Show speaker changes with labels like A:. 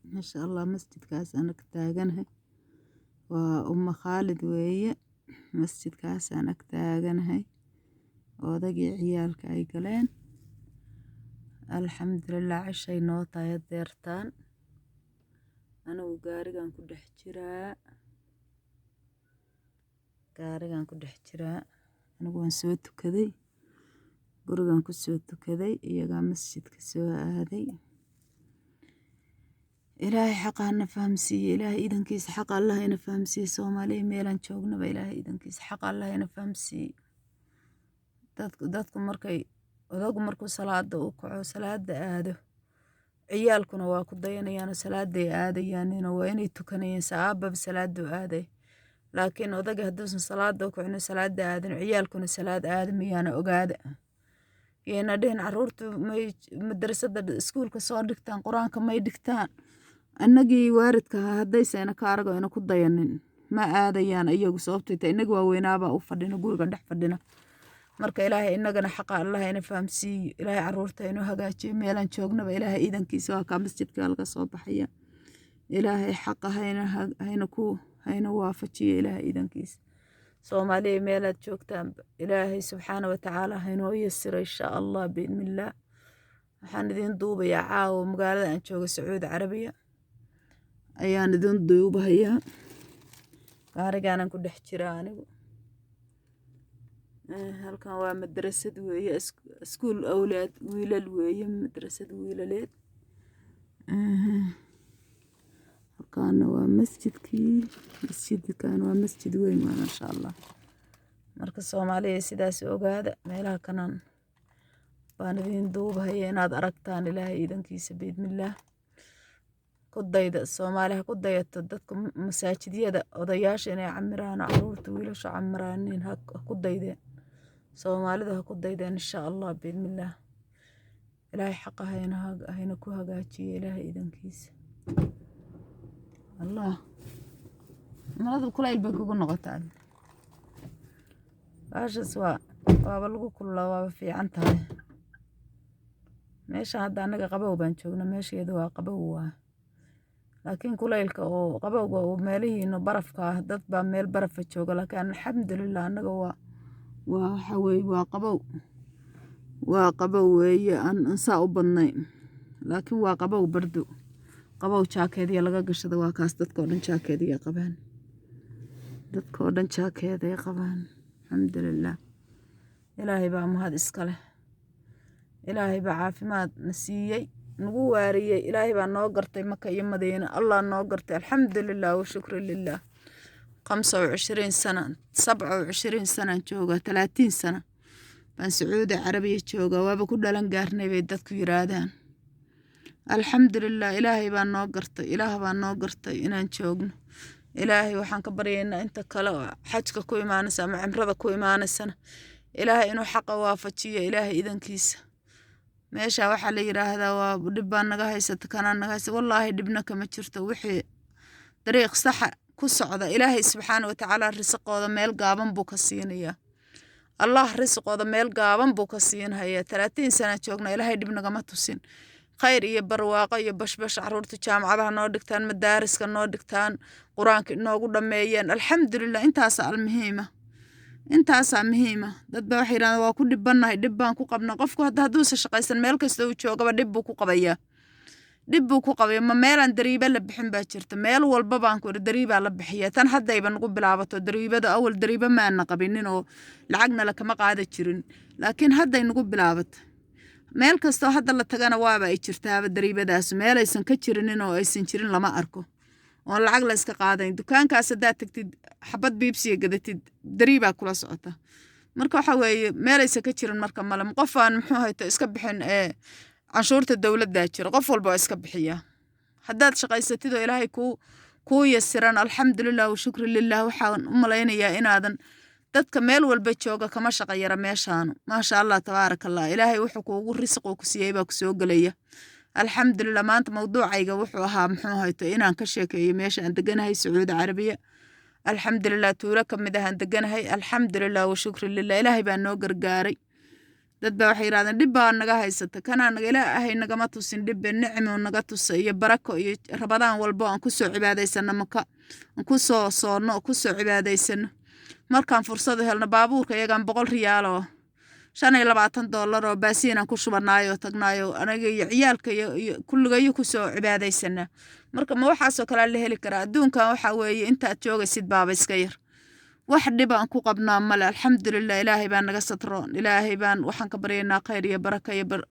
A: ما شاء الله مسجد كاس أنا كتاجنها وأم خالد وهي مسجد كاس أنا كتاجنها وضجي عيالك أي قلين الحمد لله عشي نوطا يديرتان أنا وقارقان كده حجراء قارقان كده حجراء أنا قوان سويتو كذي قرقان كسويتو كذي إيقا مسجد كسوا هذي إلهي حقا نفهمسي إلهي إذن كيس حق الله ينفهمسي سومالي ميلان شوقنا بإلهي إذن كيس حق الله ينفهمسي dadku markuu salaada u kaco salaada aado ciyaalkuna waa ku dayanayaan salaaday aadayaan waa inay tukanayeen saabab salaadu aaday laakiin odaga haduusan salaada u kacin salaada aadin ciyaalkuna salaad aadmayaan ogaada yeena dheen caruurtu madrasada iskuulka soo dhigtaan quraanka may dhigtaan annagii waaridka hadaysan ka argo inuu ku dayanin ma aadayaan iyagu sababtoo inagu waa weynaaba u fadhina guriga dhex fadhina marka ilaahay inagana xaqa Allah ina fahamsiyo ilaahay caruurta inuu hagaajiyo meelan joognaba ilaahay iidankiisa waa ka masjidka laga soo baxaya ilaahay xaqa hayna waafajiyo ilaahay iidankiisa Soomaaliya meelad joogtaan ilaahay subxaanahu wa ta'aala hayno yasir insha Allah biidnillah waxaan idin duubayaa caawa magaalada aan joogo Sacuudi Carabiya ayaan idin duubayaa gaarigaan ku dhex jiraa anigu halkan waa madrasad weeye iskuul awlaad wiilal weeye madrasad wiilaleed halkan waa masjidkan waa masjid weyn ma sha Allah marka Soomaaliya sidaas ogaada meelaha kanan baan idin duubaya inaad aragtaan ilaahay iidankiisa biidnillah ku dayda Soomaaliya ku dayato dadka masaajidiyada odayaasha inay camiraan caruurta wiilasha camiraanin ha ku daydeen Soomaalida ha ku daydeen insha Allah biidnillah ilaahay xaqa hayna ku hagaajiyo ilaahay iidankiisa Allah marada kulayl bay kugu noqotaa baashas waa lagu kulaa waa fiican tahay meesha hadda anaga qabow baan joognaa meesheedu waa qabow waa laakiin kulaylka oo qabowga oo meelihiina barafka dad baa meel baraf jooga laakiin alxamdulillah anaga waxa weey waa qabow weeye aan saa u badnayn laakiin waa qabow bardo qabow jaakeediya laga gashado waa kaas dadkoo dhan jaakeediya qabaan alxamdulillah ilaahay baa mahad iska leh ilaahay baa caafimaad na siiyay nagu waariyay ilaahay baa noo gartay Maka iyo Madiina Allah noo gartay alxamdulillah wa shukr lillah 25 سنة 27 سنة jooga 30 سنة baan Sacuudi Carabiya jooga waaba ku dhalan gaarnay bay dadku yiraahdaan alxamdulillah ilaahay baa noo gartay inaan joogno ilaahay waxaan ka baryaynaa inta kale xajka ku imaanaysa ama cimrada ku imaanaysana ilaahay inuu xaqa waafajiyo ilaahay idankiisa meesha waxa la yiraahdaa waa dhib baan naga haysata kana naga haysata wallahi dhibna kama jirto wixii dariiq sax ku socda ilaahay subxaanahu wa ta'aala risqooda meel gaaban buu ka siinayaa Allah risqooda meel gaaban buu ka siinayaa 30 sano joogna ilaahay dhib nagama tusin khayr iyo barwaaqo iyo bashbash caruurta jaamacadaha noo dhigtaan madaariska noo dhigtaan quraanka inoogu dhameeyeen alxamdulillah intaasa muhiima dad baa waxay yiraahdaan waa ku dhibanahay dhib baan ku qabnaa qofku hadduu shaqaysan meel kasta uu joogaba dhib buu ku qabayaa ma meelan dariiba la bixin baa jirta meel walba baan ku dariiba la bixiyaa tan haddayba nagu bilaabato dariibada awal dariiba ma aan qabinin oo lacagna la kama qaada jirin laakiin hadday nagu bilaabato meel kasta hadda la tagana waaba ay jirtaaba dariibadaas meel aysan ka jirin oo aysan jirin lama arko oo lacag la iska qaadayn dukaankaas hadaa tagtid xabad biibsiga gadatid dariiba kula socota marka waxa weeye meel aysan ka jirin marka malam qof aan muxuu hayto iska bixin canshuurta dawladda jira qof walba iska bixiya haddaad shaqaysatid oo ilaahay ku yasiran alxamdulillah wa shukr lillah waxaan u malaynayaa inaadan dadka meel walba jooga kama shaqeeyara meeshaan ma sha Allah tabaarakallah ilaahay wuxuu kuugu risqo ku siiyay baa ku soo galaya alxamdulillah maanta mawduucayga wuxuu ahaa muxuu hayto inaan ka sheekeeyo meesha aan deganahay Sacuudi Carabiya alxamdulillah tuula kamid ah aan deganahay alxamdulillah wa shukr lillah ilaahay baa noo gargaaray dad baa waxay yiraahdeen dhib baa naga haysata kana naga ilaahay nagama tusin dhib nicmo naga tusa iyo barako iyo rabadaan walbo aan ku soo cibaadaysana maka aan ku soo soono ku soo cibaadaysano markaan fursad helna baabuurka iyagan 100 riyaal oo $25 oo baasiin aan ku shubanaayo tagnaayo anaga iyo ciyaalka iyo kulligayo ku soo cibaadaysana marka ma waxa soo kala la heli karaa adduunkan waxa weeye inta aad joogaysid baaba iska yar wax dhib aan ku qabnaa male alxamdulillah ilaahay baan naga satroon ilaahay baan waxaan ka baryaynaa khayr iyo baraka iyo